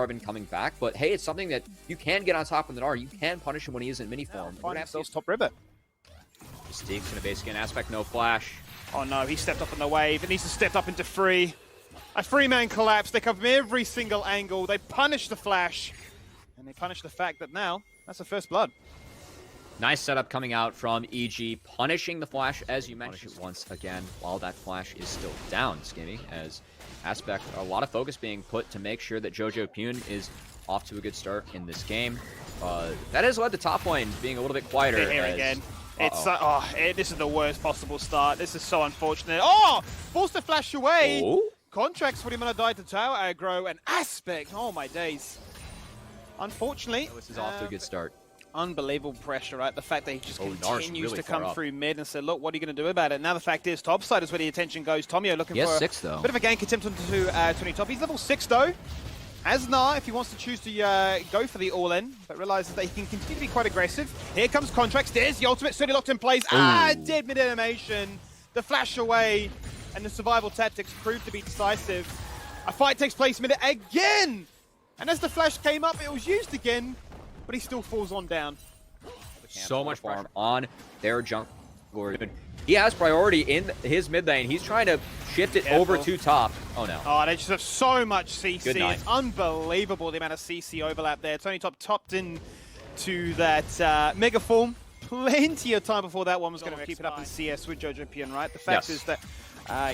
been coming back, but hey, it's something that you can get on top of the Nar. You can punish him when he is in mini form. Find ourselves top river. Mystique's gonna basically an aspect, no flash. Oh no, he stepped up on the wave. It needs to step up into free. A three-man collapse. They cover every single angle. They punish the flash. And they punish the fact that now, that's the first blood. Nice setup coming out from EG, punishing the flash, as you mentioned, once again, while that flash is still down, Skimmy, as Aspect, a lot of focus being put to make sure that Jojo Pune is off to a good start in this game. That has led to top lane being a little bit quieter. Here again. It's this is the worst possible start. This is so unfortunate. Oh! Forced to flash away! Oh? Contracts for him on a die to tower aggro, and Aspect. Oh my days. Unfortunately, This is off to a good start. Unbelievable pressure, right? The fact that he just continues really to come far through mid and say, look, what are you going to do about it? Now the fact is, topside is where the attention goes. Tomio looking for a bit of a gank attempt onto Tony Top. He's level 6 though. As Nah, if he wants to choose to go for the all-in, but realizes that he can continue to be quite aggressive. Here comes Contracts. There's the ultimate. Certainly locked in place. Dead mid-animation. The flash away, and the survival tactics proved to be decisive. A fight takes place mid again! And as the flash came up, it was used again, but he still falls on down. So much farm on their jungler. He has priority in his mid lane. He's trying to shift it over to top. Oh no. Oh, they just have so much CC. It's unbelievable the amount of CC overlap there. Tony Top topped in to that mega form. Plenty of time before that one was going to keep it up in CS with Jojo Pune, right? The fact is that,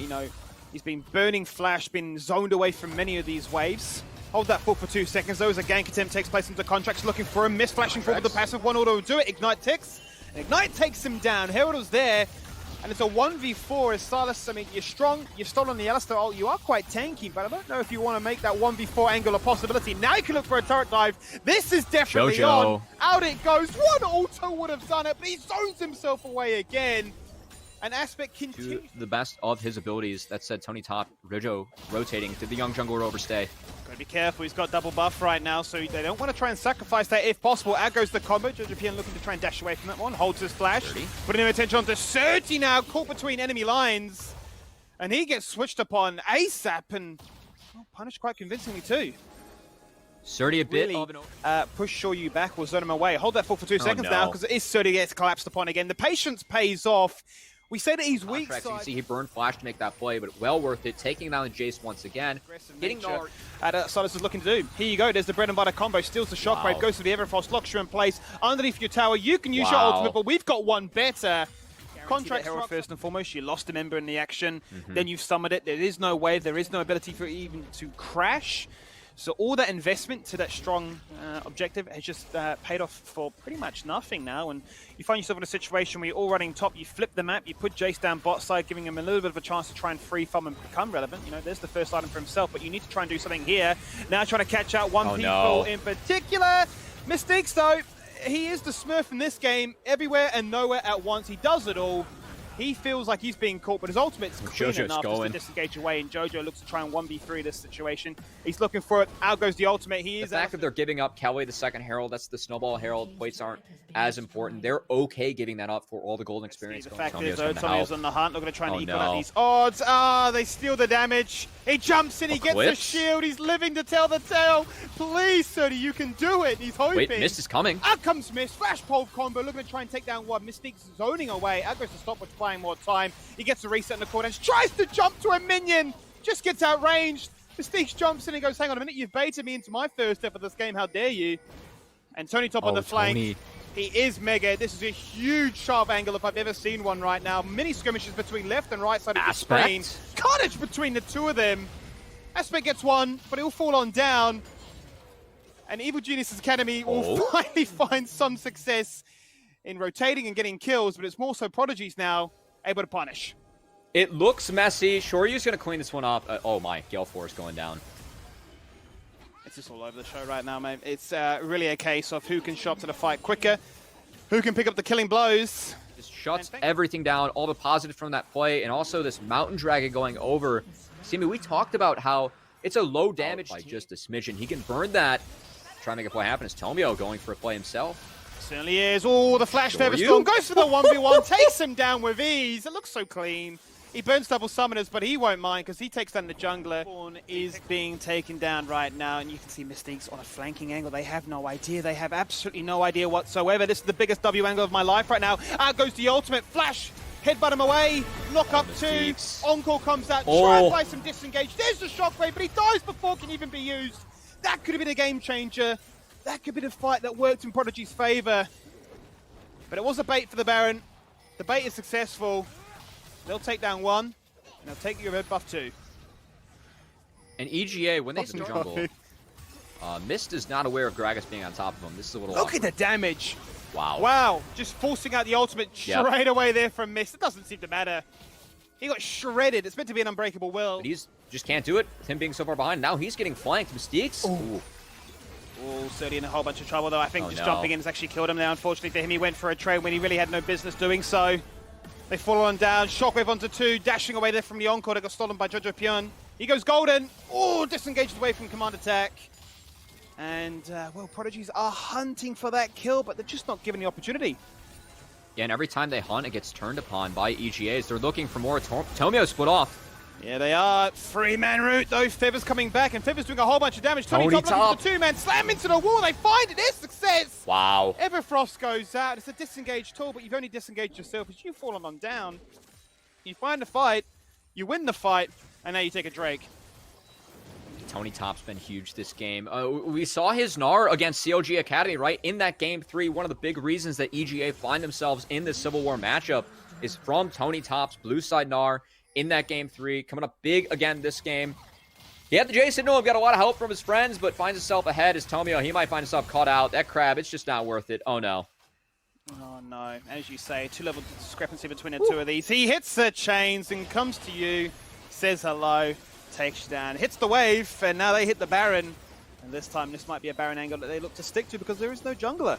you know, he's been burning flash, been zoned away from many of these waves. Hold that full for 2 seconds, though, as a gank attempt takes place into Contracts, looking for him, miss flashing forward the passive, one auto will do it, Ignite ticks, and Ignite takes him down. Herald was there, and it's a 1v4 as Silas. I mean, you're strong, you've stolen the Alistar ult, you are quite tanky, but I don't know if you want to make that 1v4 angle a possibility. Now you can look for a turret dive. This is definitely on. Out it goes. One auto would have done it, but he zones himself away again. An Aspect continues to the best of his abilities. That said, Tony Top, Rojo rotating. Did the young jungler overstay? Gotta be careful, he's got double buff right now, so they don't want to try and sacrifice that if possible. Out goes the combo. Jojo Pune looking to try and dash away from that one. Holds his flash. Putting him attention onto Surty now, caught between enemy lines. And he gets switched upon ASAP and punished quite convincingly too. Surty a bit of an push Shoryu back, will zone him away. Hold that full for 2 seconds now, because it is Surty gets collapsed upon again. The patience pays off. We said that he's weak. You can see he burned flash to make that play, but well worth it. Taking down the Jace once again. Getting Silas is looking to do. Here you go. There's the bread and butter combo. Steals the shockwave. Goes to the Everfrost. Locks you in place. Underneath your tower. You can use your ultimate, but we've got one better. Contract Herald first and foremost. You lost a member in the action. Then you've summoned it. There is no wave. There is no ability for it even to crash. So all that investment to that strong objective has just paid off for pretty much nothing now. And you find yourself in a situation where you're all running top, you flip the map, you put Jace down bot side, giving him a little bit of a chance to try and free farm and become relevant. You know, there's the first item for himself, but you need to try and do something here. Now trying to catch out one people in particular. Mistakes though, he is the Smurf in this game, everywhere and nowhere at once. He does it all. He feels like he's being caught, but his ultimate's clean enough just to disengage away, and Jojo looks to try and 1v3 this situation. He's looking for it. Out goes the ultimate. He is the fact that they're giving up Kelly, the second Herald, that's the Snowball Herald. Plates aren't as important. They're okay giving that up for all the golden experience. The fact is, though, Tomio's on the hunt. They're going to try and equal out these odds. They steal the damage. He jumps in. He gets the shield. He's living to tell the tale. Please, Surty, you can do it. He's hoping. Wait, Mist is coming. Out comes Mist. Flash pole combo. Looking to try and take down one. Mystique's zoning away. Out goes to stop with buying more time. He gets a reset in the corner. Tries to jump to a minion. Just gets outranged. Mystique jumps in and goes, hang on a minute. You've baited me into my first step of this game. How dare you? And Tony Top on the flank. He is mega. This is a huge sharp angle if I've ever seen one right now. Mini skirmishes between left and right side of the screen. Carnage between the two of them. Aspect gets one, but he'll fall on down. And Evil Genius Academy will finally find some success in rotating and getting kills, but it's more so Prodigies now able to punish. It looks messy. Shoryu's going to clean this one up. Oh my, Gale Force going down. It's just all over the show right now, mate. It's really a case of who can show up to the fight quicker, who can pick up the killing blows. Just shuts everything down, all the positive from that play, and also this Mountain Dragon going over. See, we talked about how it's a low damage by just a smidgen. He can burn that. Try and make a play happen. It's Tomio going for a play himself. Certainly is. Oh, the flash feather storm goes for the 1v1, takes him down with ease. It looks so clean. He burns double summoners, but he won't mind because he takes down the jungler. Spawn is being taken down right now, and you can see Mystique's on a flanking angle. They have no idea. They have absolutely no idea whatsoever. This is the biggest W angle of my life right now. Out goes the ultimate. Flash! Headbutt him away. Lock up two. Encore comes out. Try and buy some disengage. There's the shockwave, but he dies before it can even be used. That could have been a game changer. That could have been a fight that worked in Prodigy's favor. But it was a bait for the Baron. The bait is successful. They'll take down one, and they'll take your red buff too. And EGA, when they start jungle, Mist is not aware of Gragas being on top of him. This is a little awkward. Look at the damage. Wow. Wow. Just forcing out the ultimate straight away there from Mist. It doesn't seem to matter. He got shredded. It's meant to be an unbreakable will. But he's just can't do it with him being so far behind. Now he's getting flanked. Mystique's. Ooh. Oh, Surdy in a whole bunch of trouble, though. I think jumping in has actually killed him now. Unfortunately for him, he went for a trade when he really had no business doing so. They fall on down. Shockwave onto two. Dashing away there from the Encore that got stolen by Jojo Pion. He goes golden. Oh, disengaged away from command attack. And, well, Prodigies are hunting for that kill, but they're just not given the opportunity. Yeah, and every time they hunt, it gets turned upon by EGAs. They're looking for more. Tomio split off. Yeah, they are. 3-man route, though. Feather's coming back, and Feather's doing a whole bunch of damage. Tony Top looking for the 2-man. Slam into the wall. They find it. It's success. Wow. Everfrost goes out. It's a disengaged tool, but you've only disengaged yourself as you've fallen on down. You find the fight, you win the fight, and now you take a Drake. Tony Top's been huge this game. We saw his Gnar against CLGA Academy, right? In that Game 3, one of the big reasons that EGA find themselves in this Civil War matchup is from Tony Top's blue side Gnar in that Game 3. Coming up big again this game. He had the J signal, got a lot of help from his friends, but finds himself ahead as Tomio. He might find himself caught out. That crab, it's just not worth it. Oh, no. Oh, no. As you say, 2-level discrepancy between the two of these. He hits the chains and comes to you, says hello, takes you down, hits the wave, and now they hit the Baron. And this time, this might be a Baron angle that they look to stick to because there is no jungler.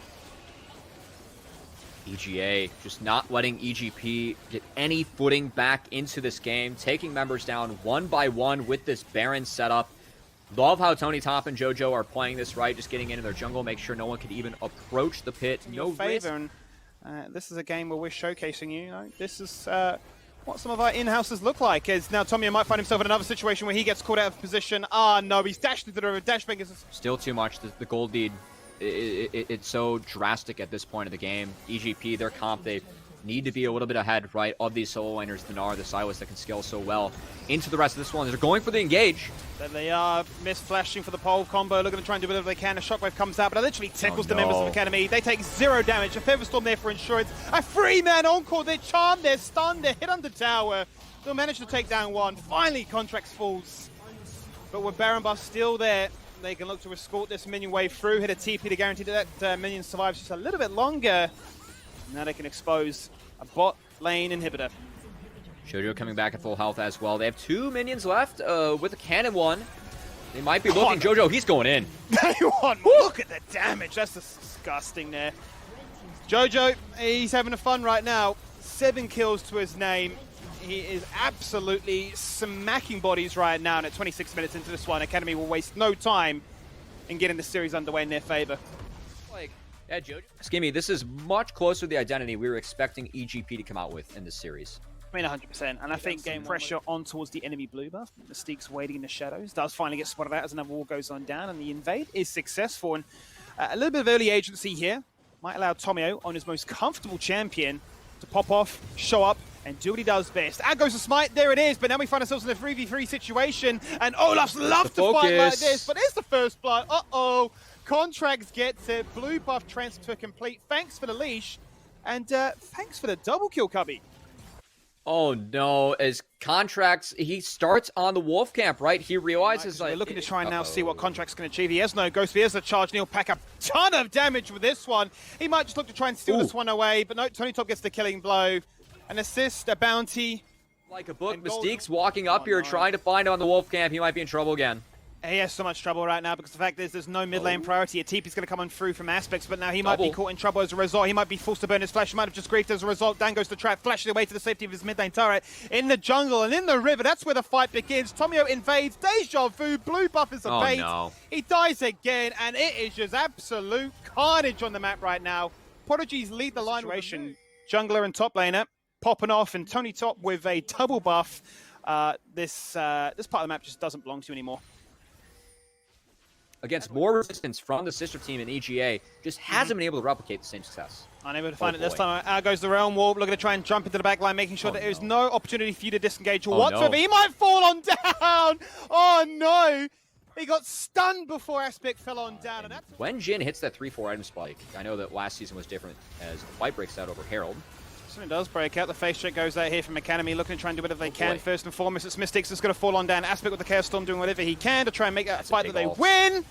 EGA just not letting EGP get any footing back into this game, taking members down one by one with this Baron setup. Love how Tony Top and JoJo are playing this right, just getting into their jungle, make sure no one can even approach the pit. No favor. This is a game where we're showcasing you. This is what some of our in-houses look like. As now Tomio might find himself in another situation where he gets caught out of position. Ah, no, he's dashed into the river. Dashbang is still too much. The gold lead, it's so drastic at this point of the game. EGP, their comp, they need to be a little bit ahead, right, of these solo laners, the Gnar, the Silas that can scale so well into the rest of this one. They're going for the engage. There they are, flashing for the pole combo, looking to try and do whatever they can. A shockwave comes out, but it literally tickles the members of Academy. They take 0 damage. A Featherstorm there for insurance. A 3-man encore. They're charmed, they're stunned, they're hit on the tower. They'll manage to take down one. Finally, Contracts falls. But with Baron buff still there, they can look to escort this minion wave through, hit a TP to guarantee that minion survives just a little bit longer. Now they can expose a bot lane inhibitor. JoJo coming back at full health as well. They have 2 minions left with a cannon one. They might be looking. JoJo, he's going in. Look at the damage. That's disgusting there. JoJo, he's having a fun right now. 7 kills to his name. He is absolutely smacking bodies right now. And at 26 minutes into this one, Academy will waste no time in getting the series underway in their favor. Yeah, JoJo. Skimmy, this is much closer to the identity we were expecting EGP to come out with in this series. I mean, 100%. And I think game pressure on towards the enemy blue buff. Mystique's waiting in the shadows. Does finally get spotted out as another wall goes on down. And the invade is successful. And a little bit of early agency here might allow Tomio on his most comfortable champion to pop off, show up, and do what he does best. Out goes the smite. There it is. But now we find ourselves in a 3v3 situation. And Olaf's love to fight like this. But it's the first blood. Uh-oh. Contracts gets it. Blue buff transfer complete. Thanks for the leash. And thanks for the double kill, Cubby. Oh no, as Contracts, he starts on the Wolf Camp, right? He realizes they're looking to try and now see what Contracts can achieve. He has no ghost. He has the charge, and he'll pack a ton of damage with this one. He might just look to try and steal this one away, but no, Tony Top gets the killing blow. An assist, a bounty. Like a book, Mystique's walking up here trying to find him on the Wolf Camp. He might be in trouble again. He has so much trouble right now because the fact is there's no mid lane priority. A TP's going to come on through from Aspects, but now he might be caught in trouble as a result. He might be forced to burn his flash. He might have just griefed as a result. Dan goes to trap, flashes away to the safety of his mid lane turret. In the jungle and in the river, that's where the fight begins. Tomio invades. Deja vu. Blue buff is a bait. No. He dies again, and it is just absolute carnage on the map right now. Prodigies lead the line. Jungler and top laner popping off, and Tony Top with a double buff. This part of the map just doesn't belong to you anymore. Against more resistance from the sister team in EGA, just hasn't been able to replicate the same success. Unable to find it this time. Out goes the Realm Warp, looking to try and jump into the back line, making sure that there's no opportunity for you to disengage whatsoever. He might fall on down! Oh no! He got stunned before Aspect fell on down. And that's when Jin hits that 3-4 item spike, I know that last season was different as the fight breaks out over Herald. So it does break out. The face check goes out here from Academy, looking to try and do whatever they can. First and foremost, it's Mystics that's going to fall on down. Aspect with the Chaos Storm doing whatever he can to try and make that fight that they win.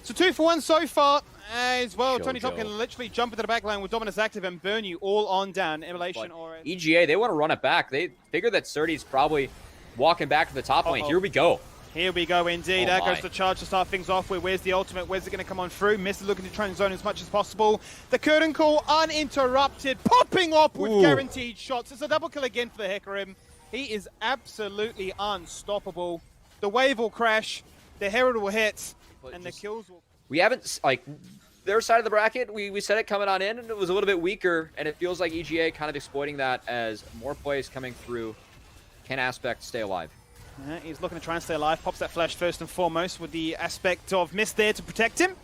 So 2 for 1 so far as well. Tony Top can literally jump into the back line with Dominus active and burn you all on down. Immolation or EGA, they want to run it back. They figure that Surdy's probably walking back to the top lane. Here we go. Here we go indeed. There goes the charge to start things off with. Where's the ultimate? Where's it going to come on through? Mist is looking to try and zone as much as possible. The curtain call uninterrupted, popping up with guaranteed shots. It's a double kill again for the Hecarim. He is absolutely unstoppable. The wave will crash, the Herald will hit, and the kills will... We haven't, like, their side of the bracket, we said it coming on in, and it was a little bit weaker, and it feels like EGA kind of exploiting that as more plays coming through. Can Aspect stay alive? He's looking to try and stay alive. Pops that flash first and foremost with the aspect of Mist there to protect him.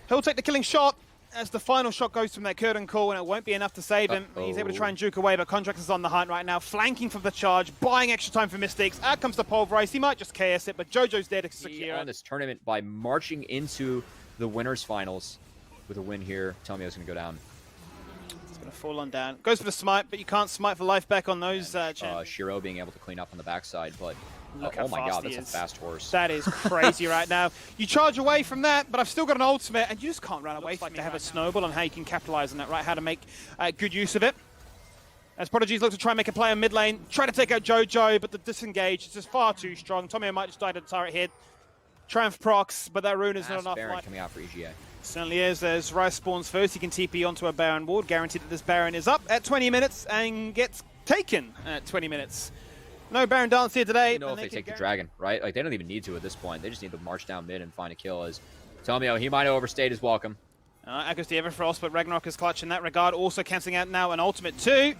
He'll take the killing shot as the final shot goes from that curtain call, and it won't be enough to save him. He's able to try and juke away, but Contrax is on the hunt right now, flanking from the charge, buying extra time for Mystics. Out comes the Pulverize. He might just KS it, but JoJo's there to secure on this tournament by marching into the winners finals with a win here. Tell me I was going to go down. It's going to fall on down. Goes for the smite, but you can't smite for life back on those. Shiro being able to clean up on the backside, but look oh my god, that's a fast horse. That is crazy right now. You charge away from that, but I've still got an ultimate, and you just can't run away from it. To have a snowball on how you can capitalize on that, right? How to make good use of it. As Prodigy's look to try and make a play on mid lane, try to take out JoJo, but the disengage is just far too strong. Tomio might just die to the turret hit. Triumph procs, but that rune is not enough. Baron coming out for EGA. Certainly is. As Rice spawns first, he can TP onto a Baron ward, guaranteed that this Baron is up at 20 minutes and gets taken at 20 minutes. No Baron dance here today. You know, if they take the dragon, right? Like, they don't even need to at this point. They just need to march down mid and find a kill. As Tomio, he might have overstayed his welcome. Out goes the Everfrost, but Ragnarok is clutch in that regard. Also cancelling out now an ultimate too.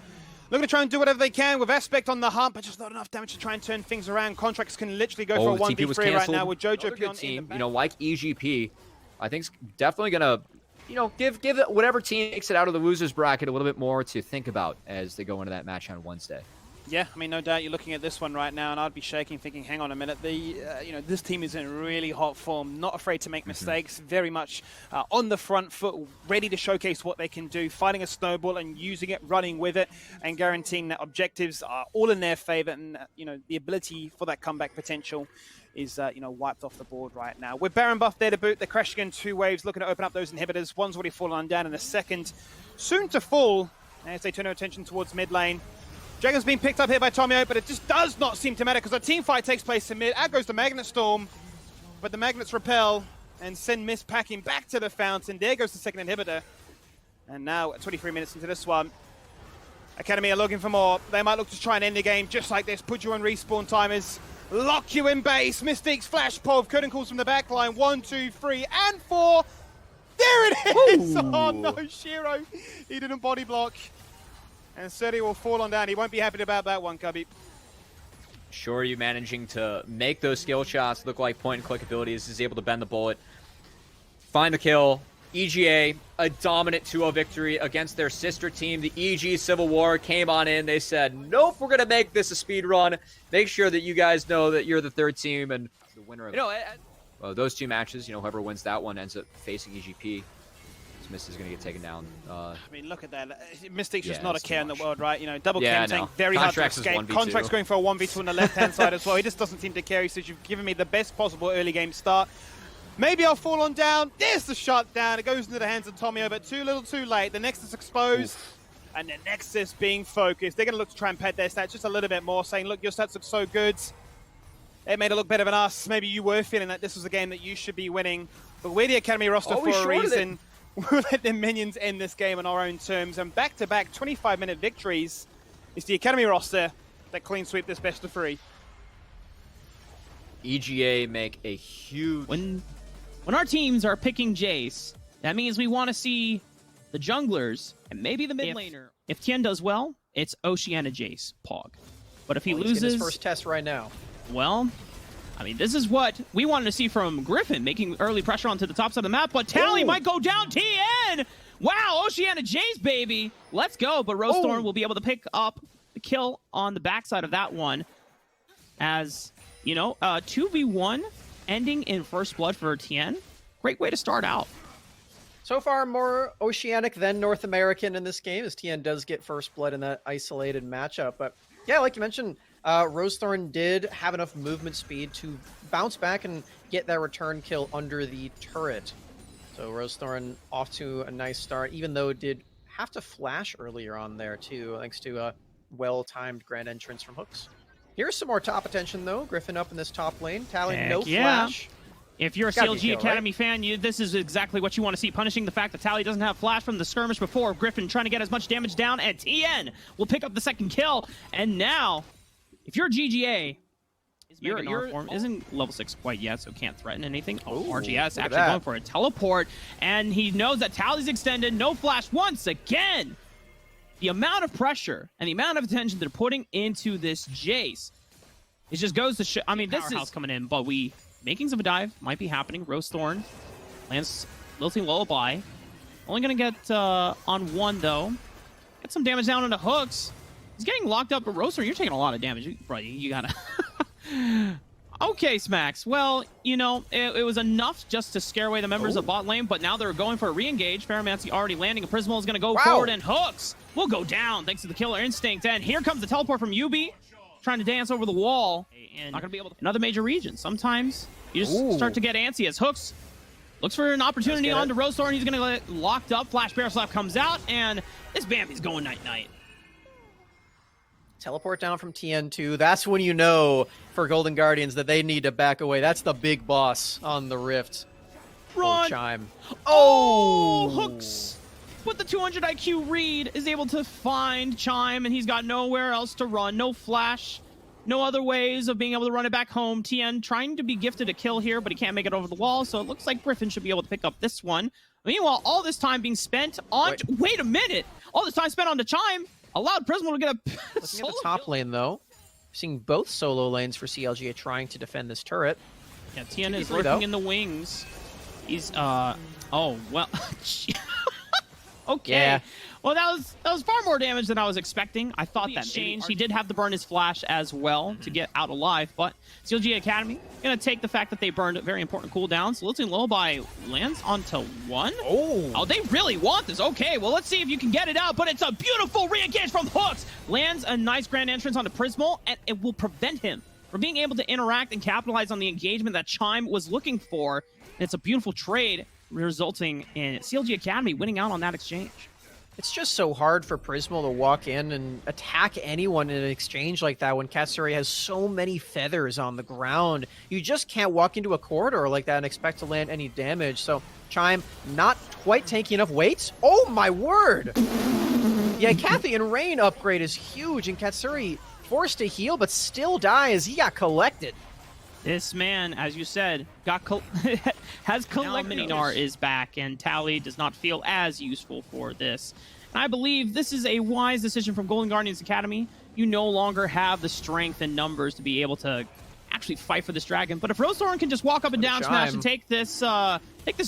Looking to try and do whatever they can with Aspect on the hump, but just not enough damage to try and turn things around. Contracts can literally go for a 1v3 right now with JoJo good team, you know, like EGP. I think it's definitely going to, you know, give whatever team makes it out of the losers bracket a little bit more to think about as they go into that match on Wednesday. Yeah, I mean, no doubt you're looking at this one right now, and I'd be shaking, thinking, hang on a minute. You know, this team is in really hot form, not afraid to make mistakes, very much on the front foot, ready to showcase what they can do, fighting a snowball and using it, running with it, and guaranteeing that objectives are all in their favor, and, you know, the ability for that comeback potential is, you know, wiped off the board right now. With Baron buff there to boot, they're crashing in 2 waves, looking to open up those inhibitors. One's already fallen on down, and the second soon to fall as they turn their attention towards mid lane. Dragon's being picked up here by Tomio, but it just does not seem to matter because a team fight takes place in mid. Out goes the Magnet Storm, but the Magnets repel and send Mist packing back to the fountain. There goes the second inhibitor. And now, at 23 minutes into this one, Academy are looking for more. They might look to try and end the game just like this. Put you on respawn timers. Lock you in base. Mystics flash pulve. Curtain calls from the back line. 1, 2, 3, and 4. There it is! Ooh. Oh no, Shiro. He didn't body block. And Surdy will fall on down. He won't be happy about that one, Cubby. Sure, you managing to make those skill shots look like point-and-click abilities. Is able to bend the bullet. Find the kill. EGA, a dominant 2-0 victory against their sister team. The EG Civil War came on in. They said, nope, we're going to make this a speed run. Make sure that you guys know that you're the third team and the winner of those 2 matches. You know, whoever wins that one ends up facing EGP. Mist is going to get taken down. I mean, look at that. Mystics just not a care in the world, right? You know, double cam tank, very hard to escape. Contract's going for a 1v2 on the left-hand side as well. He just doesn't seem to care. He says, you've given me the best possible early game start. Maybe I'll fall on down. There's the shutdown. It goes into the hands of Tomio, but too little too late. The Nexus exposed, and the Nexus being focused. They're going to look to try and pad their stats just a little bit more, saying, look, your stats look so good. It made it look better than us. Maybe you were feeling that this was a game that you should be winning. But we're the Academy roster for a reason. We'll let the minions end this game on our own terms. And back-to-back 25-minute victories is the Academy roster that clean sweep this best of 3. EGA make a huge... When our teams are picking Jace, that means we want to see the junglers and maybe the mid laner. If Tien does well, it's Oceana Jace Pog. But if he He's getting loses, his first test right now. well, I mean, this is what we wanted to see from Griffin, making early pressure onto the top side of the map, but Tally might go down. TN! Wow, Oceana Jace, baby! Let's go, but Rose Thorn will be able to pick up the kill on the backside of that one. As, you know, 2v1 ending in first blood for TN. Great way to start out. So far, more Oceanic than North American in this game, as TN does get first blood in that isolated matchup. But yeah, like you mentioned, Rosethorn did have enough movement speed to bounce back and get that return kill under the turret. So Rosethorn off to a nice start, even though it did have to flash earlier on there too, thanks to a well-timed grand entrance from Hooks. Here's some more top attention though. Griffin up in this top lane. Tally, no flash. If you're a CLG Academy fan, this is exactly what you want to see, punishing the fact that Tally doesn't have flash from the skirmish before. Griffin trying to get as much damage down, and TN will pick up the second kill. And now, if you're GGA, your form isn't level 6 quite yet, so can't threaten anything. Oh, RGS actually going for a teleport, and he knows that Tally's extended. No flash once again. The amount of pressure and the amount of attention they're putting into this Jace, it just goes to show. I mean, this is coming in, but makings of a dive might be happening. Rose Thorn lands Lilting Lullaby. Only gonna get on one though. Get some damage down into Hooks. He's getting locked up, but Rose Thorn, you're taking a lot of damage, bro. You gotta. Okay, Smacks. Well, you know, it was enough just to scare away the members of bot lane, but now they're going for a re-engage. Ferromancy already landing. A Prismal is going to go forward, and Hooks will go down thanks to the killer instinct. And here comes the teleport from UB, trying to dance over the wall. And not going to be able to. Another major region. Sometimes you just start to get antsy as Hooks looks for an opportunity onto Rose Thorn. He's going to get locked up. Flash Bear Slap comes out, and this Bambi's going night-night. Teleport down from TN2. That's when you know for Golden Guardians that they need to back away. That's the big boss on the Rift. Run! Chime. Oh! Hooks with the 200 IQ read is able to find Chime, and he's got nowhere else to run. No flash. No other ways of being able to run it back home. TN trying to be gifted a kill here, but he can't make it over the wall, so it looks like Griffin should be able to pick up this one. Meanwhile, all this time being spent on... Wait a minute! All this time spent on the Chime allowed Prismal to get a Looking at the top lane, though. Seeing both solo lanes for CLGA trying to defend this turret. Yeah, TN is lurking in the wings. He's, oh, well... Okay. Yeah. Well, that was far more damage than I was expecting. I thought that changed. He did have to burn his flash as well to get out alive, but CLGA Academy gonna take the fact that they burned a very important cooldown. So Lilting Lullaby lands onto one. Oh, they really want this. Okay, well, let's see if you can get it out, but it's a beautiful re-engage from Hooks. Lands a nice grand entrance onto Prismal, and it will prevent him from being able to interact and capitalize on the engagement that Chime was looking for. And it's a beautiful trade, resulting in CLG Academy winning out on that exchange. It's just so hard for Prismal to walk in and attack anyone in an exchange like that when Katsuri has so many feathers on the ground. You just can't walk into a corridor like that and expect to land any damage. So Chime not quite taking enough weights. Oh my word! Yeah, Kathy and Rain upgrade is huge, and Katsuri forced to heal but still die as he got collected. This man, as you said, has collected. Mininar is back, and Tally does not feel as useful for this. And I believe this is a wise decision from Golden Guardians Academy. You no longer have the strength and numbers to be able to actually fight for this dragon. But if Rose Thorn can just walk up and down smash and take this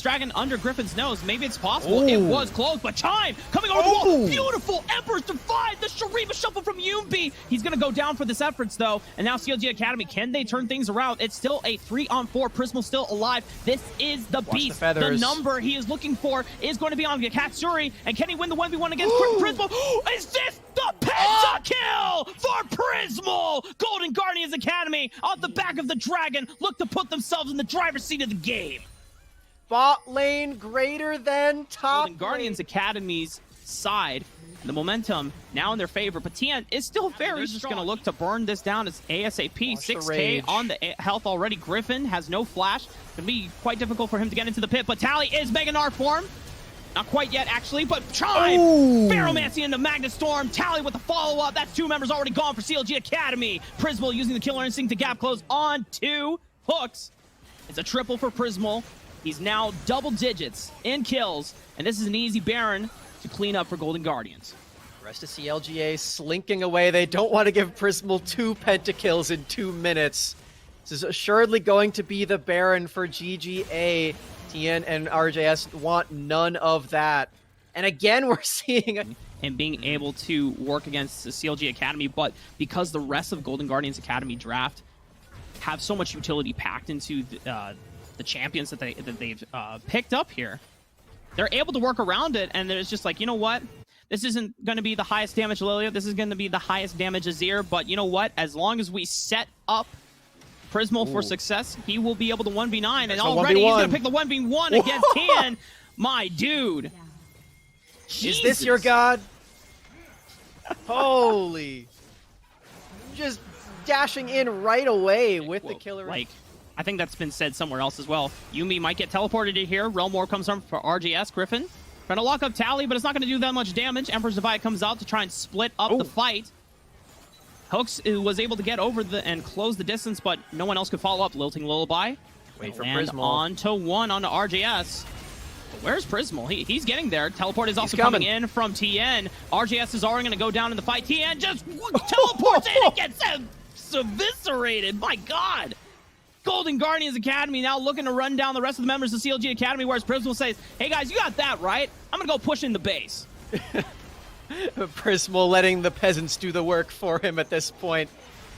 dragon under Griffin's nose, maybe it's possible. It was close, but Chime coming over the wall. Beautiful Emperor's Divide, the Shuriba shuffle from Yumbi. He's going to go down for this efforts, though. And now CLG Academy, can they turn things around? It's still a 3-on-4. Prismal still alive. This is the beast. The number he is looking for is going to be on Katsuri. And can he win the 1v1 against Prismal? Is this the pentakill for Prismal? Golden Guardians Academy off the back of the dragon look to put themselves in the driver's seat of the game. Bot lane greater than top Golden Guardians Academy's side. The momentum now in their favor, but TN is still very just going to look to burn this down as ASAP. 6k on the health already. Griffin has no flash. It's going to be quite difficult for him to get into the pit, but Tally is Mega Gnar form. Not quite yet, actually, but Chime! Ferromancy into Magnet Storm. Tally with the follow-up. That's 2 members already gone for CLG Academy. Prismal using the Killer Instinct to gap close on 2 Hooks. It's a triple for Prismal. He's now double digits in kills, and this is an easy Baron to clean up for Golden Guardians. Rest of CLGA slinking away. They don't want to give Prismal 2 pentakills in 2 minutes. This is assuredly going to be the Baron for GGA. TN and RJS want none of that. And again, we're seeing... and being able to work against the CLGA Academy, but because the rest of Golden Guardians Academy draft have so much utility packed into the champions that they've picked up here, they're able to work around it, and there's just like, you know what? This isn't going to be the highest damage Lilia. This is going to be the highest damage Azir. But you know what? As long as we set up Prismal for success, he will be able to 1v9. And already he's going to pick the 1v1 against Tian. My dude. Jesus. Is this your god? Holy. Just dashing in right away with the killer. Like, I think that's been said somewhere else as well. Yuumi might get teleported in here. Realm War comes from for RGS. Griffin trying to lock up Tally, but it's not going to do that much damage. Emperor's Divide comes out to try and split up the fight. Hooks was able to get over and close the distance, but no one else could follow up. Lilting Lullaby. Wait for Prismal. Onto 1 onto RGS. But where's Prismal? He's getting there. Teleport is also coming in from TN. RGS is already going to go down in the fight. TN just teleports in and gets eviscerated. My God. Golden Guardians Academy now looking to run down the rest of the members of CLG Academy, whereas Prismal says, hey guys, you got that right. I'm going to go push in the base. Prismal letting the peasants do the work for him at this point.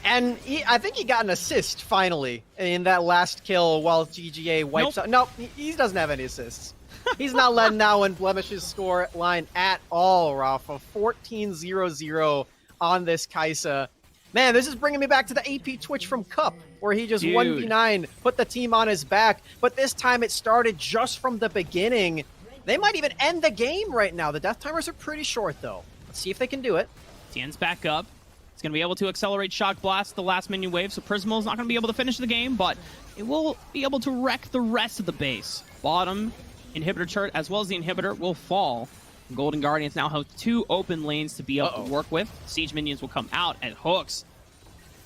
And I think he got an assist finally in that last kill while GGA wipes out. No, he doesn't have any assists. He's not letting that one blemish his score line at all, Rafa. 14-0-0 on this Kai'Sa. Man, this is bringing me back to the AP Twitch from Cup, where he just 1v9, put the team on his back. But this time it started just from the beginning. They might even end the game right now. The death timers are pretty short, though. Let's see if they can do it. Tien's back up. He's going to be able to accelerate Shock Blast the last minion wave, so Prismal's not going to be able to finish the game, but it will be able to wreck the rest of the base. Bottom inhibitor turret, as well as the inhibitor, will fall. Golden Guardians now have 2 open lanes to be able to work with. Siege minions will come out, and Hooks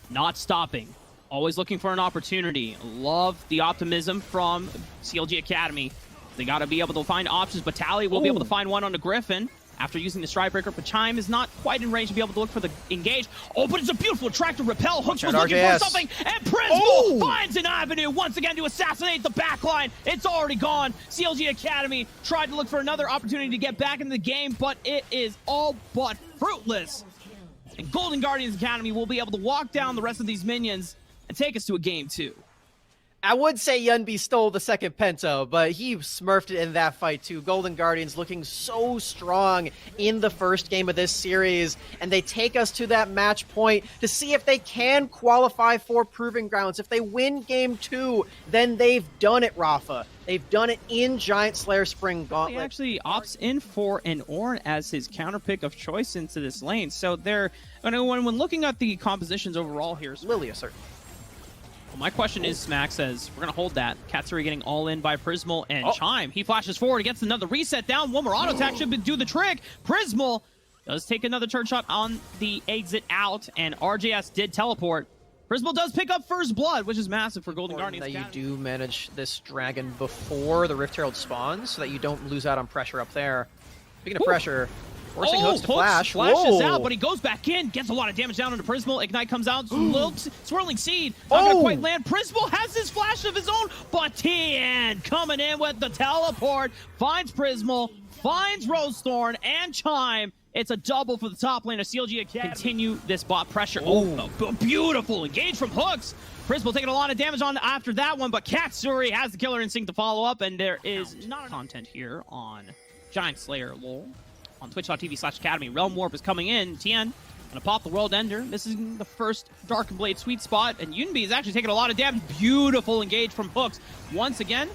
not stopping. Always looking for an opportunity. Love the optimism from CLG Academy. They got to be able to find options, but Tally will be able to find one on the Griffin after using the Stride Breaker, but Chime is not quite in range to be able to look for the engage. Oh, but it's a beautiful track to repel. Hooks was looking for something, and Prismal finds an avenue once again to assassinate the backline. It's already gone. CLG Academy tried to look for another opportunity to get back in the game, but it is all but fruitless. And Golden Guardians Academy will be able to walk down the rest of these minions and take us to a game 2. I would say Yunbi stole the second Penta, but he smurfed it in that fight too. Golden Guardians looking so strong in the first game of this series, and they take us to that match point to see if they can qualify for Proving Grounds. If they win game 2, then they've done it, Rafa. They've done it in Giant Slayer Spring Gauntlet. He actually opts in for an Ornn as his counter pick of choice into this lane. So they're, when looking at the compositions overall here, Lilia, certainly. Well, my question is, Smack says, we're going to hold that. Katsuri getting all in by Prismal and Chime. He flashes forward, gets another reset down. One more auto attack should do the trick. Prismal does take another turn shot on the exit out, and RJS did teleport. Prismal does pick up first blood, which is massive for Golden Guardians. That you do manage this dragon before the Rift Herald spawns, so that you don't lose out on pressure up there. Speaking of pressure, forcing Hooks to flash. Flashes out, but he goes back in, gets a lot of damage down onto Prismal. Ignite comes out, Swirling Seed, not gonna quite land. Prismal has his flash of his own, but Tian coming in with the teleport, finds Prismal, finds Rosethorn and Chime. It's a double for the top lane of CLG Academy. Continue this bot pressure. Beautiful engage from Hooks. Prismal taking a lot of damage on after that one, but Katsuri has the killer instinct to follow up, and there is not content here on Giant Slayer lol. On twitch.tv/academy. Realm Warp is coming in. Tian gonna pop the World Ender. This is the first Dark Blade sweet spot, and Yunbi is actually taking a lot of damage. Beautiful engage from Hooks once again.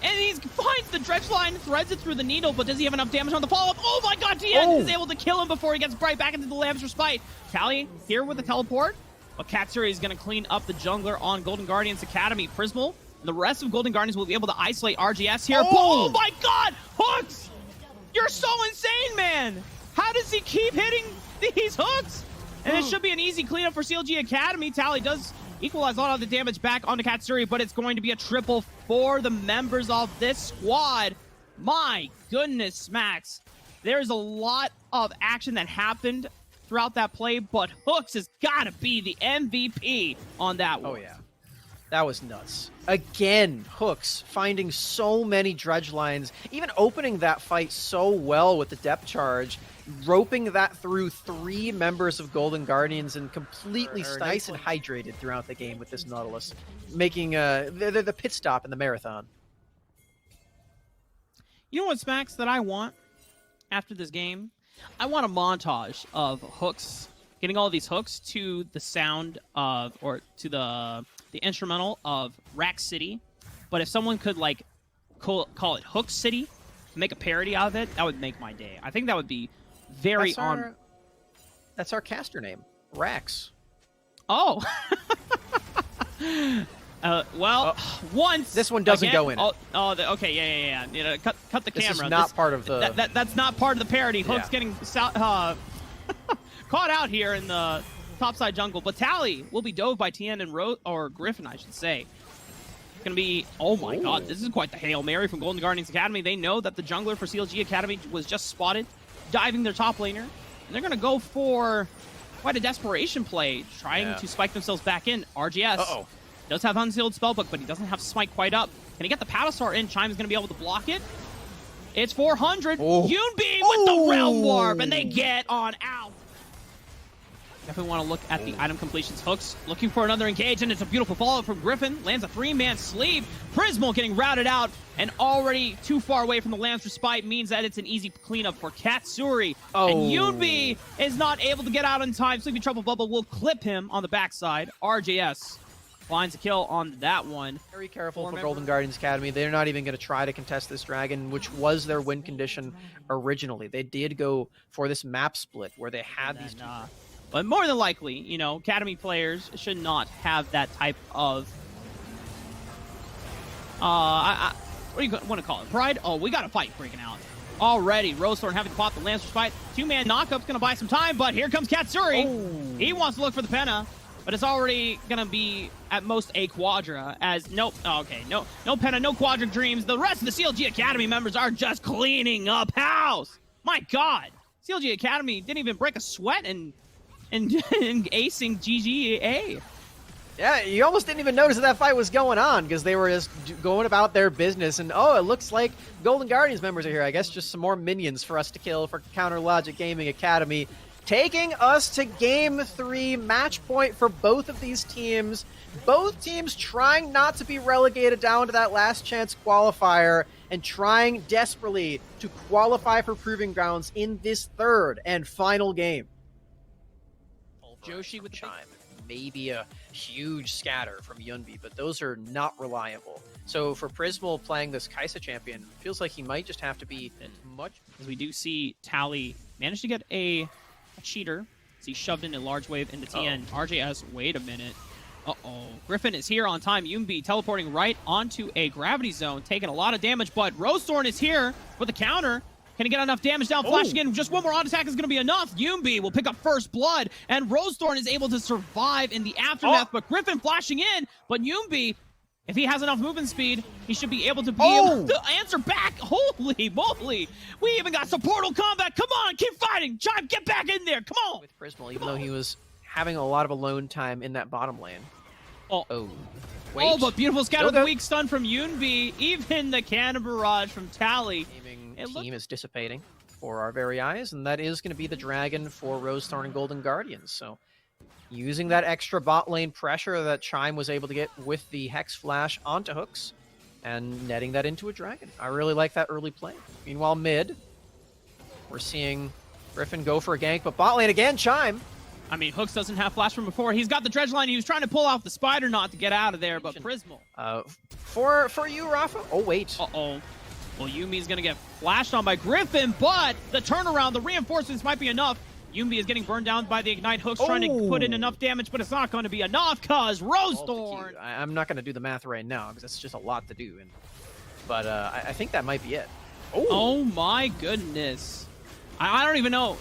And he finds the dredge line, threads it through the needle, but does he have enough damage on the follow-up? Oh my God, Tian is able to kill him before he gets right back into the Lamb's Respite. Tally here with the teleport, but Katsuri is gonna clean up the jungler on Golden Guardians Academy. Prismal, and the rest of Golden Guardians will be able to isolate RGS here. Oh my God, Hooks! You're so insane, man! How does he keep hitting these hooks? And it should be an easy cleanup for CLG Academy. Tally does equalize a lot of the damage back onto Katsuri, but it's going to be a triple for the members of this squad. My goodness, Max. There's a lot of action that happened throughout that play, but Hooks has got to be the MVP on that one. Oh, yeah. That was nuts. Again, Hooks finding so many dredge lines, even opening that fight so well with the depth charge, roping that through 3 members of Golden Guardians and completely nice and hydrated throughout the game with this Nautilus, making the pit stop in the marathon. You know what, Smacks, that I want after this game? I want a montage of Hooks, getting all these hooks to the sound of, or to the instrumental of Rack City. But if someone could, like, call it Hook City, make a parody out of it, that would make my day. I think that would be very That's our caster name, Rax. Oh. Well, once this one doesn't go in. Okay, yeah. You know, cut the camera. This is not part of the. That's not part of the parody. Yeah. Hook's getting caught out here in the topside jungle, but Tally will be dove by Tien and Griffin, I should say. It's gonna be. Oh my God, this is quite the Hail Mary from Golden Guardians Academy. They know that the jungler for CLGA Academy was just spotted, diving their top laner, and they're gonna go for quite a desperation play, trying to spike themselves back in. RGS. Does have Unsealed Spellbook, but he doesn't have Smite quite up. Can he get the Paddlestar in? Chime's going to be able to block it. It's 400. Yoonbi with the Realm Warp, and they get on out. Definitely want to look at the item completions. Hooks looking for another engage, and it's a beautiful follow-up from Griffin. Lands a 3-man sleeve. Prismal getting routed out, and already too far away from the Lamb's Respite means that it's an easy cleanup for Katsuri. And Yoonbi is not able to get out in time. Sleepy Trouble Bubble will clip him on the backside. RJS finds a kill on that one. Very careful for Golden Guardians Academy. They're not even going to try to contest this dragon, which was their win condition originally. They did go for this map split where they had these. But more than likely, you know, Academy players should not have that type of. What do you want to call it? Pride? Oh, we got a fight breaking out already. Rosethorn having to pop the Lancer's fight. 2-man knockup's going to buy some time, but here comes Katsuri. He wants to look for the Penna. But it's already going to be, at most, a Quadra, as, nope, okay, no Penna, no Quadra Dreams. The rest of the CLG Academy members are just cleaning up house. My God. CLG Academy didn't even break a sweat in acing GGA. Yeah, you almost didn't even notice that fight was going on, because they were just going about their business, and it looks like Golden Guardians members are here. I guess just some more minions for us to kill for Counter Logic Gaming Academy. Taking us to Game 3, match point for both of these teams. Both teams trying not to be relegated down to that last chance qualifier and trying desperately to qualify for Proving Grounds in this third and final game. Joshi with Chime. Maybe a huge scatter from Yoonbi, but those are not reliable. So for Prismal playing this Kaisa champion, feels like he might just have to be much. As we do see Tally manage to get a cheater. He shoved in a large wave into Tien. RJS, wait a minute. Griffin is here on time. Yoonbi teleporting right onto a gravity zone, taking a lot of damage, but Rosethorn is here with a counter. Can he get enough damage down? Flash again. Just one more on attack is going to be enough. Yoonbi will pick up first blood, and Rosethorn is able to survive in the aftermath, but Griffin flashing in, but Yoonbi, if he has enough movement speed, he should be able to able to answer back. Holy moly. We even got some portal combat. Come on, keep fighting. Chime, get back in there. Come on. With Prismal, even though he was having a lot of alone time in that bottom lane. Wait. But beautiful scatter of the weak stun from Yoonbi. Even the cannon barrage from Tally. Team is dissipating for our very eyes, and that is going to be the dragon for Rosethorn and Golden Guardians. So using that extra bot lane pressure that Chime was able to get with the Hex Flash onto Hooks and netting that into a dragon. I really like that early play. Meanwhile, mid, we're seeing Griffin go for a gank, but bot lane again, Chime. I mean, Hooks doesn't have flash from before. He's got the dredge line. He was trying to pull off the spider knot to get out of there, but Prismal. For you, Rafa. Oh, wait. Well, Yumi's going to get flashed on by Griffin, but the turnaround, the reinforcements might be enough. Yumi is getting burned down by the Ignite. Hooks trying to put in enough damage, but it's not going to be enough because Rosethorn. I'm not going to do the math right now because it's just a lot to do. But I think that might be it. Oh my goodness. I don't even know.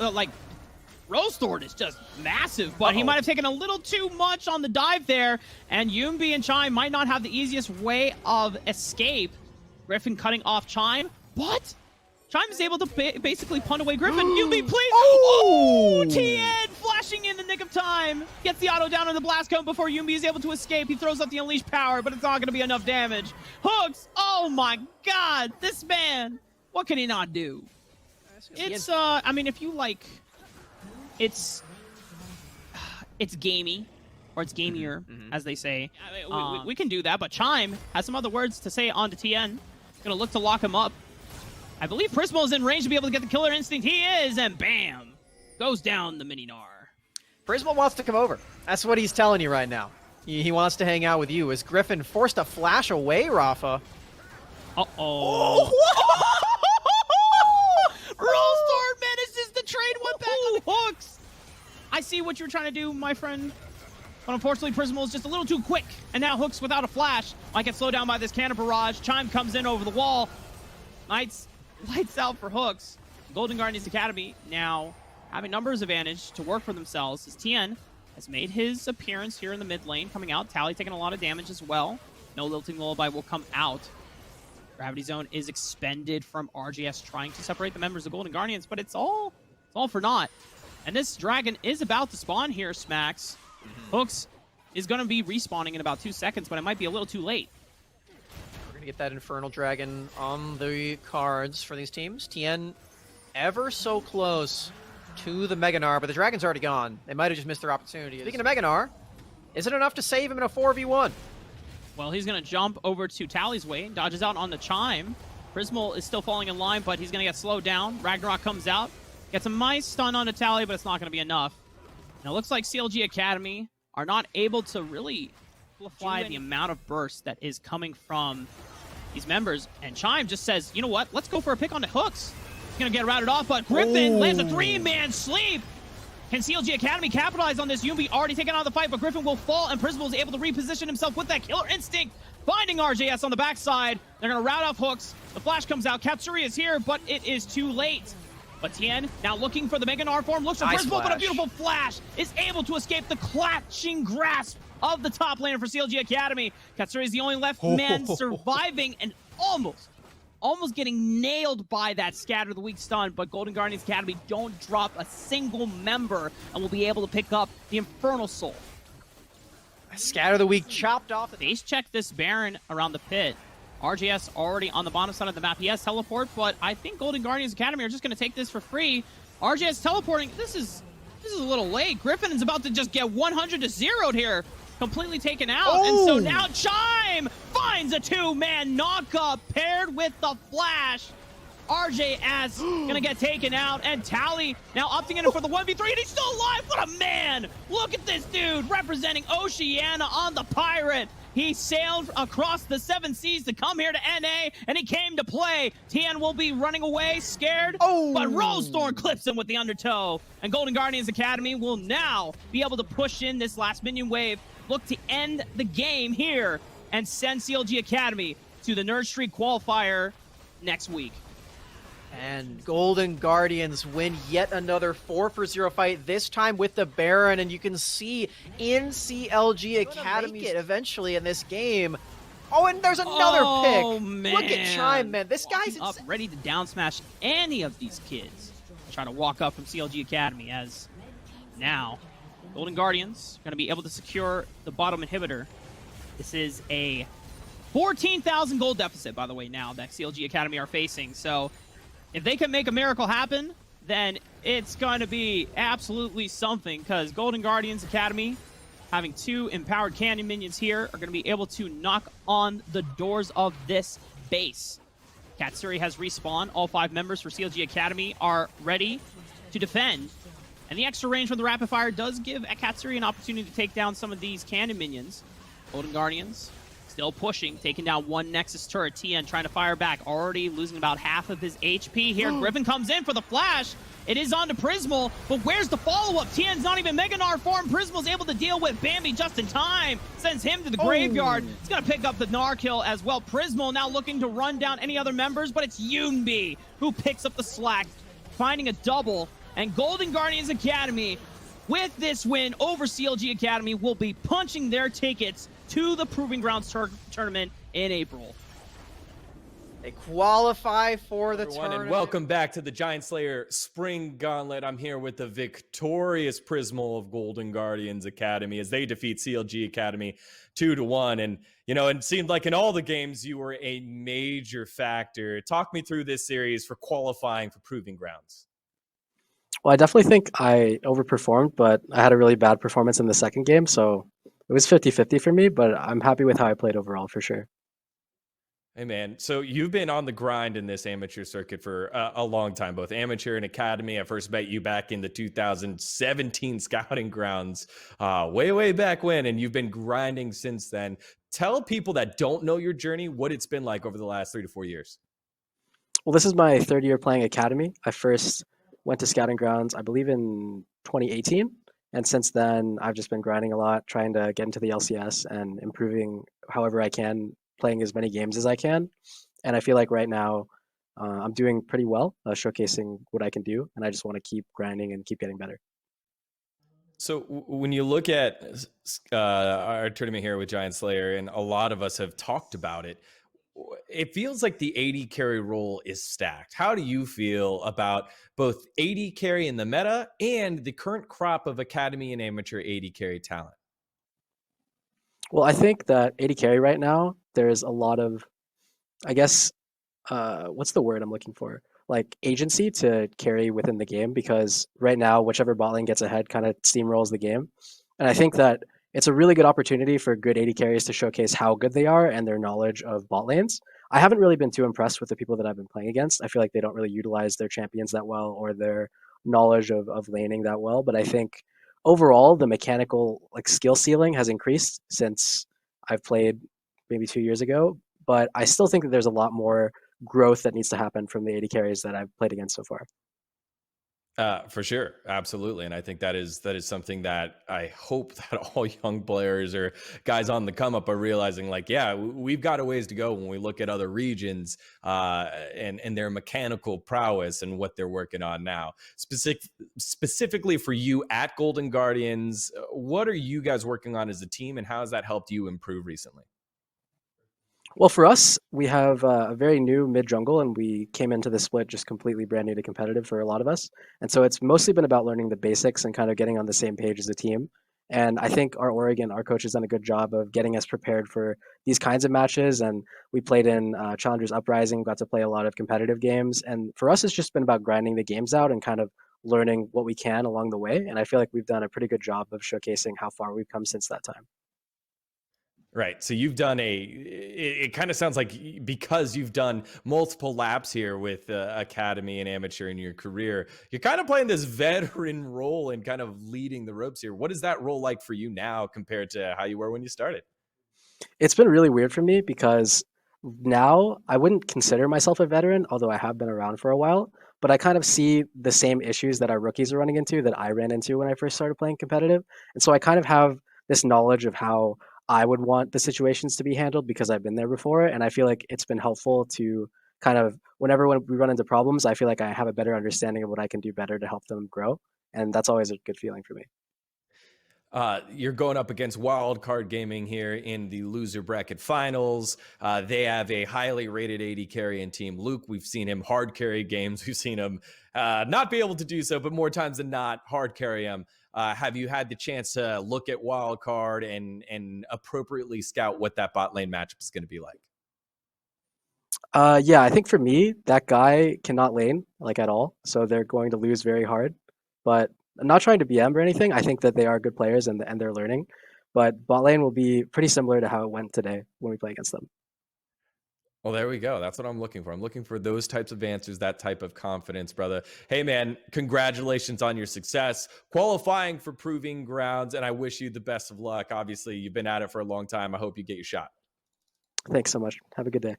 Rosethorn is just massive, but he might have taken a little too much on the dive there, and Yoonbi and Chime might not have the easiest way of escape. Griffin cutting off Chime, but Chime is able to basically punt away Griffin. Yubi, please! Oh! Oh! TN flashing in the nick of time. Gets the auto down on the blast cone before Yubi is able to escape. He throws out the unleashed power, but it's not going to be enough damage. Hooks! Oh my god! This man! What can he not do? It's, I mean, if you like... It's gamey. Or it's gamier, as they say. I mean, we can do that, but Chime has some other words to say on to TN. Gonna look to lock him up. I believe Prismal is in range to be able to get the killer instinct. He is, and bam! Goes down the Mini-Gnar. Prismal wants to come over. That's what he's telling you right now. He wants to hang out with you. As Griffin forced a flash away, Rafa. Uh-oh. Rollstorm manages to trade one back on the hooks. I see what you're trying to do, my friend. But unfortunately, Prismal is just a little too quick. And now Hooks without a flash might get slowed down by this cannon barrage. Chime comes in over the wall. Lights out for Hooks. Golden Guardians Academy now having numbers advantage to work for themselves as Tien has made his appearance here in the mid lane, coming out. Tally taking a lot of damage as well. No Lilting Lullaby will come out. Gravity Zone is expended from RGS trying to separate the members of Golden Guardians, but it's all for naught. And this dragon is about to spawn here, Smacks. Hooks is going to be respawning in about 2 seconds, but it might be a little too late. We're going to get that Infernal Dragon on the cards for these teams. Tien ever so close to the Mega-Gnar, but the Dragon's already gone. They might have just missed their opportunity. Speaking of Mega-Gnar, is it enough to save him in a 4v1? Well, he's going to jump over to Tally's way, dodges out on the Chime. Prismal is still falling in line, but he's going to get slowed down. Ragnarok comes out, gets a nice stun on the Tally, but it's not going to be enough. Now, it looks like CLGA Academy are not able to really amplify the amount of burst that is coming from these members. And Chime just says, you know what? Let's go for a pick on the Hooks. He's going to get routed off, but Griffin lands a 3-man sleep. Can CLGA Academy capitalize on this? Yumbi already taken out of the fight, but Griffin will fall, and Prismal is able to reposition himself with that killer instinct, finding RJS on the backside. They're going to route off Hooks. The flash comes out. Katsuri is here, but it is too late. But Tien, now looking for the Mega-Gnar form, looks for Prismal, but a beautiful flash is able to escape the clutching grasp of the top laner for CLGA Academy. Katsuri is the only left man surviving and almost getting nailed by that Scatter the Weak stun, but Golden Guardians Academy don't drop a single member and will be able to pick up the Infernal Soul. Scatter the Weak chopped off. Base check this Baron around the pit. RGS already on the bottom side of the map. Yes, teleport, but I think Golden Guardians Academy are just going to take this for free. RGS teleporting. This is a little late. Griffin is about to just get 100 to 0'd here. Completely taken out. And so now Chime finds a 2-man knockup paired with the flash. RJS gonna get taken out, and Tally now opting in for the 1v3, and he's still alive. What a man! Look at this dude representing Oceania on the Pirate. He sailed across the 7 seas to come here to NA, and he came to play. Tien will be running away, scared, but Rollstorm clips him with the undertow. And Golden Guardians Academy will now be able to push in this last minion wave, look to end the game here, and send CLG Academy to the Nerd Street qualifier next week. And Golden Guardians win yet another 4-for-0 fight, this time with the Baron, and you can see in CLG Academy eventually in this game. Oh, and there's another pick. Man. Look at Chime, man. This guy's up, ready to down smash any of these kids. Try to walk up from CLG Academy, as now Golden Guardians are going to be able to secure the bottom inhibitor. This is a 14,000 gold deficit, by the way, now that CLG Academy are facing. So if they can make a miracle happen, then it's going to be absolutely something, because Golden Guardians Academy, having 2 empowered cannon minions here, are going to be able to knock on the doors of this base. Katsuri has respawned. All 5 members for CLG Academy are ready to defend. And the extra range from the rapid fire does give Katsuri an opportunity to take down some of these cannon minions. Golden Guardians still pushing, taking down 1 Nexus turret. Tien trying to fire back, already losing about half of his HP here. Griffin comes in for the flash. It is on to Prismal, but where's the follow-up? Tien's not even Mega-Gnar form. Prismal's able to deal with Bambi just in time. Sends him to the graveyard. He's going to pick up the Gnar kill as well. Prismal now looking to run down any other members, but it's Yunbi who picks up the slack, finding a double. And Golden Guardians Academy, with this win over CLG Academy, will be punching their tickets to the Proving Grounds tournament in April. They qualify for the tournament. And welcome back to the Giant Slayer Spring Gauntlet. I'm here with the victorious Prismal of Golden Guardians Academy as they defeat CLGA Academy 2-1. And, you know, it seemed like in all the games you were a major factor. Talk me through this series for qualifying for Proving Grounds. Well, I definitely think I overperformed, but I had a really bad performance in the second game. So it was 50-50 for me, but I'm happy with how I played overall for sure. Hey, man. So you've been on the grind in this amateur circuit for a long time, both amateur and academy. I first met you back in the 2017 scouting grounds, way back when, and you've been grinding since then. Tell people that don't know your journey what it's been like over the last 3 to 4 years. Well, this is my third year playing academy. I first went to scouting grounds, I believe, in 2018. And since then, I've just been grinding a lot, trying to get into the LCS and improving however I can, playing as many games as I can. And I feel like right now I'm doing pretty well, showcasing what I can do. And I just want to keep grinding and keep getting better. So when you look at our tournament here with Giant Slayer, and a lot of us have talked about it, it feels like the AD carry role is stacked. How do you feel about both AD carry in the meta and the current crop of academy and amateur AD carry talent? Well, I think that AD carry right now, there's a lot of, I guess, what's the word I'm looking for? Like agency to carry within the game, because right now, whichever bot lane gets ahead kind of steamrolls the game. And I think that it's a really good opportunity for good AD carries to showcase how good they are and their knowledge of bot lanes. I haven't really been too impressed with the people that I've been playing against. I feel like they don't really utilize their champions that well or their knowledge of laning that well. But I think overall, the mechanical like skill ceiling has increased since I've played maybe 2 years ago. But I still think that there's a lot more growth that needs to happen from the AD carries that I've played against so far. For sure. Absolutely. And I think that is something that I hope that all young players or guys on the come up are realizing, like, yeah, we've got a ways to go when we look at other regions and their mechanical prowess and what they're working on now. Specifically for you at Golden Guardians, what are you guys working on as a team, and how has that helped you improve recently? Well, for us, we have a very new mid jungle, and we came into the split just completely brand new to competitive for a lot of us. And so it's mostly been about learning the basics and kind of getting on the same page as a team. And I think our coach has done a good job of getting us prepared for these kinds of matches. And we played in Challengers Uprising, got to play a lot of competitive games. And for us, it's just been about grinding the games out and kind of learning what we can along the way. And I feel like we've done a pretty good job of showcasing how far we've come since that time. Right. So you've done it kind of sounds like because you've done multiple laps here with academy and amateur in your career, you're kind of playing this veteran role and kind of leading the ropes here. What is that role like for you now compared to how you were when you started? It's been really weird for me because now I wouldn't consider myself a veteran, although I have been around for a while, but I kind of see the same issues that our rookies are running into that I ran into when I first started playing competitive. And so I kind of have this knowledge of how I would want the situations to be handled because I've been there before. And I feel like it's been helpful to kind of, when we run into problems, I feel like I have a better understanding of what I can do better to help them grow. And that's always a good feeling for me. You're going up against Wildcard Gaming here in the loser bracket finals. They have a highly rated AD carrying team. Luke, we've seen him hard carry games. We've seen him not be able to do so, but more times than not, hard carry him. Have you had the chance to look at Wildcard and appropriately scout what that bot lane matchup is going to be like? Yeah, I think for me, that guy cannot lane like at all. So they're going to lose very hard. But I'm not trying to BM or anything. I think that they are good players and they're learning. But bot lane will be pretty similar to how it went today when we play against them. Well, there we go. That's what I'm looking for. I'm looking for those types of answers, that type of confidence, brother. Hey, man, congratulations on your success, qualifying for Proving Grounds, and I wish you the best of luck. Obviously, you've been at it for a long time. I hope you get your shot. Thanks so much. Have a good day.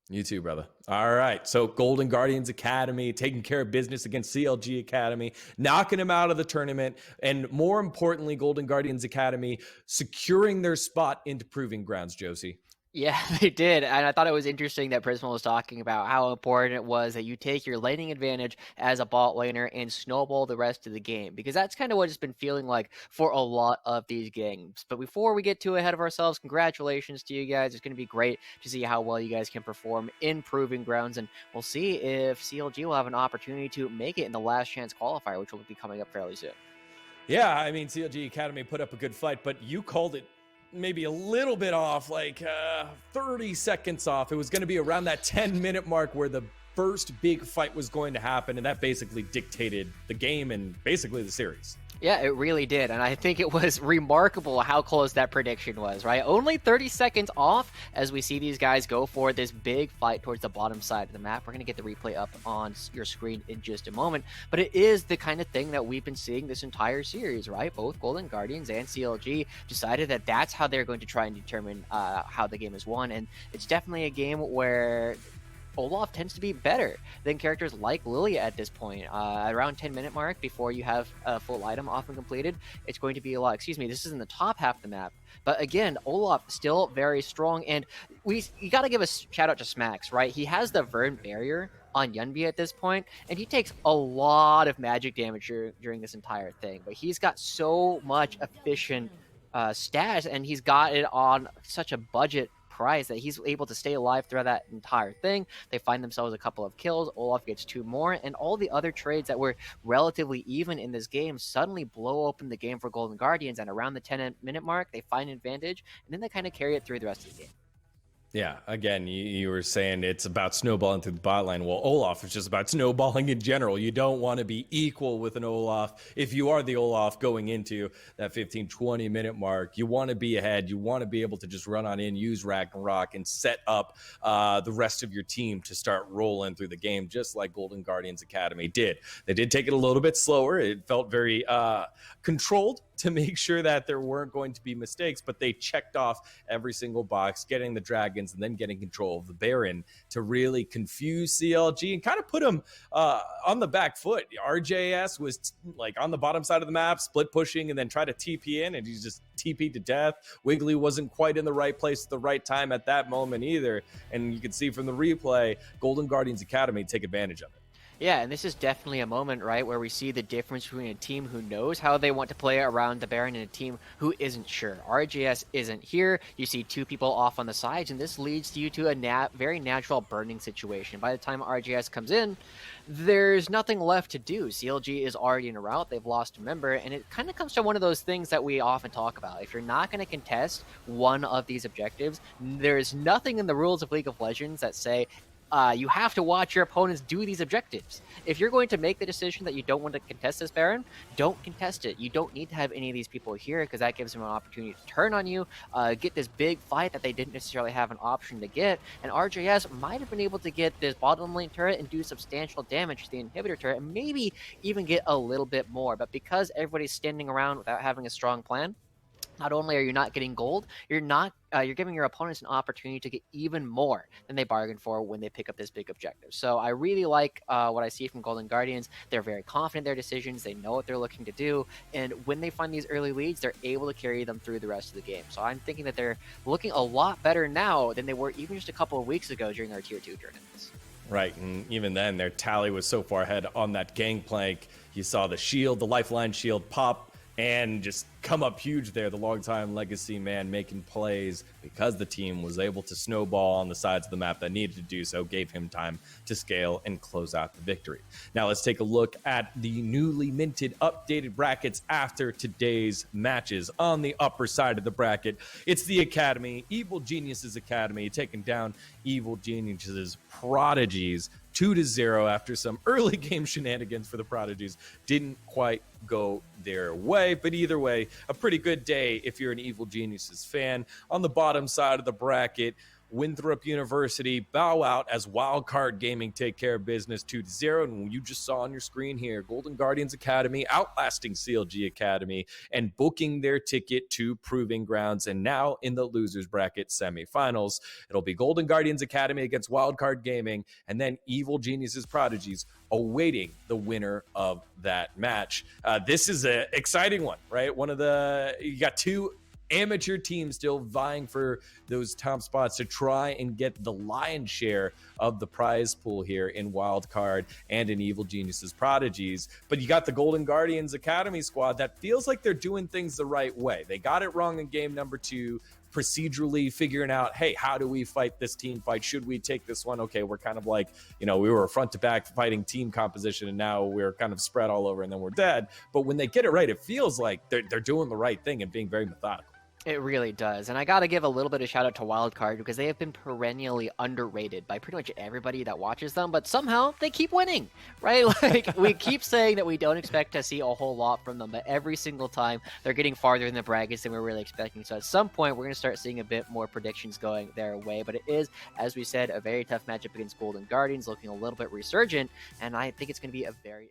You too, brother. All right. So Golden Guardians Academy taking care of business against CLG Academy, knocking them out of the tournament. And more importantly, Golden Guardians Academy securing their spot into Proving Grounds, Josie. Yeah, they did. And I thought it was interesting that Prismal was talking about how important it was that you take your laning advantage as a bot laner and snowball the rest of the game, because that's kind of what it's been feeling like for a lot of these games. But before we get too ahead of ourselves, congratulations to you guys. It's going to be great to see how well you guys can perform in Proving Grounds, and we'll see if CLG will have an opportunity to make it in the last chance qualifier, which will be coming up fairly soon. Yeah, I mean, CLG Academy put up a good fight, but you called it maybe a little bit off, like 30 seconds off. It was going to be around that 10-minute mark where the first big fight was going to happen, and that basically dictated the game and basically the series. Yeah, it really did. And I think it was remarkable how close that prediction was, right? Only 30 seconds off as we see these guys go for this big fight towards the bottom side of the map. We're going to get the replay up on your screen in just a moment. But it is the kind of thing that we've been seeing this entire series, right? Both Golden Guardians and CLG decided that that's how they're going to try and determine how the game is won. And it's definitely a game where Olaf tends to be better than characters like Lilia at this point. Around 10-minute mark before you have a full item often completed, it's going to be a lot. Excuse me, this is in the top half of the map. But again, Olaf still very strong, and you got to give a shout out to Smax, right? He has the Vern barrier on Yunbi at this point, and he takes a lot of magic damage during this entire thing. But he's got so much efficient stats, and he's got it on such a budget price that he's able to stay alive throughout that entire thing. They find themselves a couple of kills. Olaf gets 2 more, and all the other trades that were relatively even in this game suddenly blow open the game for Golden Guardians. And around the 10-minute mark, they find an advantage, and then they kind of carry it through the rest of the game. Yeah, again, you were saying it's about snowballing through the bot lane. Well, Olaf is just about snowballing in general. You don't want to be equal with an Olaf. If you are the Olaf going into that 15, 20-minute mark, you want to be ahead. You want to be able to just run on in, use Ragnarok, and set up the rest of your team to start rolling through the game, just like Golden Guardians Academy did. They did take it a little bit slower. It felt very controlled to make sure that there weren't going to be mistakes, but they checked off every single box, getting the dragons and then getting control of the Baron to really confuse CLG and kind of put them on the back foot. RJS was like on the bottom side of the map, split pushing, and then try to TP in, and he's just TP'd to death. Wiggly wasn't quite in the right place at the right time at that moment either, and you can see from the replay, Golden Guardians Academy take advantage of it. Yeah, and this is definitely a moment, right, where we see the difference between a team who knows how they want to play around the Baron and a team who isn't sure. RJS isn't here. You see 2 people off on the sides, and this leads you to a very natural burning situation. By the time RJS comes in, there's nothing left to do. CLG is already in a route. They've lost a member, and it kind of comes to one of those things that we often talk about. If you're not going to contest one of these objectives, there's nothing in the rules of League of Legends that say, you have to watch your opponents do these objectives. If you're going to make the decision that you don't want to contest this Baron, don't contest it. You don't need to have any of these people here, because that gives them an opportunity to turn on you, get this big fight that they didn't necessarily have an option to get. And RJS might have been able to get this bottom lane turret and do substantial damage to the inhibitor turret, and maybe even get a little bit more. But because everybody's standing around without having a strong plan, not only are you not getting gold, you're giving your opponents an opportunity to get even more than they bargained for when they pick up this big objective. So I really like what I see from Golden Guardians. They're very confident in their decisions. They know what they're looking to do. And when they find these early leads, they're able to carry them through the rest of the game. So I'm thinking that they're looking a lot better now than they were even just a couple of weeks ago during our Tier 2 tournaments. Right, and even then, their tally was so far ahead on that gangplank. You saw the shield, the lifeline shield pop, and just come up huge there. The longtime legacy man making plays because the team was able to snowball on the sides of the map that needed to do so, gave him time to scale and close out the victory. Now let's take a look at the newly minted updated brackets after today's matches. On the upper side of the bracket, it's the Academy, Evil Geniuses Academy, taking down Evil Geniuses Prodigies 2-0 after some early game shenanigans for the Prodigies. Didn't quite go their way, but either way, a pretty good day if you're an Evil Geniuses fan. On the bottom side of the bracket, Winthrop University bow out as Wildcard Gaming take care of business 2-0. And you just saw on your screen here, Golden Guardians Academy outlasting CLG Academy and booking their ticket to Proving Grounds. And now in the losers bracket semifinals, it'll be Golden Guardians Academy against Wildcard Gaming, and then Evil Geniuses Prodigies awaiting the winner of that match. This is an exciting one, right? You got 2 amateur team still vying for those top spots to try and get the lion's share of the prize pool here in Wildcard and in Evil Geniuses Prodigies. But you got the Golden Guardians Academy squad that feels like they're doing things the right way. They got it wrong in game number 2, procedurally figuring out, hey, how do we fight this team fight? Should we take this one? Okay, we're kind of like, we were a front to back fighting team composition, and now we're kind of spread all over and then we're dead. But when they get it right, it feels like they're doing the right thing and being very methodical. It really does. And I got to give a little bit of shout out to Wildcard because they have been perennially underrated by pretty much everybody that watches them, but somehow they keep winning, right? Like, we keep saying that we don't expect to see a whole lot from them, but every single time they're getting farther in the brackets than we're really expecting. So at some point, we're going to start seeing a bit more predictions going their way. But it is, as we said, a very tough matchup against Golden Guardians, looking a little bit resurgent. And I think it's going to be a very